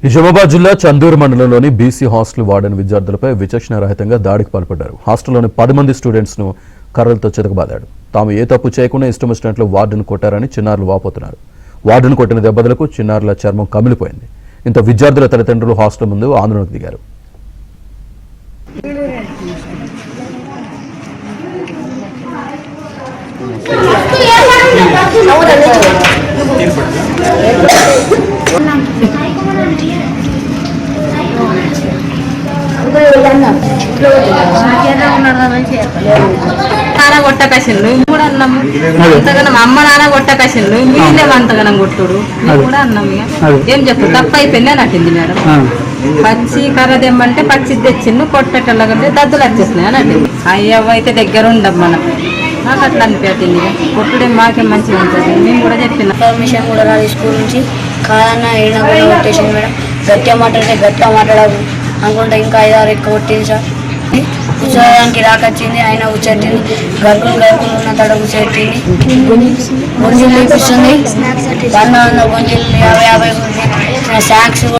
నిజామాబాద్ జిల్లా చందూరు మండలంలోని BC hostel warden విద్యార్థులపై విచక్షణారహితంగా దాడికి పాల్పడ్డారు. హాస్టల్లోని 10 మంది స్టూడెంట్స్ ను కర్రలతో చితకబాదాడు. తాము ఏ తప్పు చేయకుండా ఇష్టం వచ్చినట్లు వార్డెన్ కొట్టారని చిన్నారులు వాపోతున్నారు. వార్డెన్ కొట్టిన దెబ్బలకు చిన్నారుల చర్మం కమిలిపోయింది. ఇంత విద్యార్థుల తల్లిదండ్రులు హాస్టల్ ముందు ఆందోళనకు దిగారు. నాన్న కొట్టకసిండు కూడా అన్నాము. అంతగానం అమ్మ నాన్న కొట్టకసిండు, మీరేమో అంతగానం కొట్టుడు కూడా అన్నాము. ఇక ఏం చెప్తారు, తప్ప అయిపోయింది అని అట్టింది మేడం. పచ్చి కర్ర తెమ్మంటే పచ్చి తెచ్చిండు, కొట్టేటలాగంటే దద్దులు వచ్చేసినాయి అని అట్టింది. అయ్యవ్వ అయితే దగ్గర ఉండవు మనకు, నాకు అట్లా అనిపించింది. కొట్టుడే మాకే మంచిగా ఉంటుంది. మేము కూడా చెప్పిన పర్మిషన్ కూడా రాదు స్కూల్ నుంచి. కాదన్నా ఏడా కూడా కొట్టేసింది మేడం. గట్టిగా మాట్లాడితే గట్టిగా మాట్లాడదు అనుకుంటా. ఇంకా 5-6 ఎక్కువ కొట్టింది సార్. కూర్చోడానికి రాకొచ్చింది, ఆయన కూర్చోట్టింది. గరుకులు ఉన్న తడ కూర్చోట్టింది. గుంజులు తీపిస్తుంది. 100 గుంజులు 50 స్నాక్స్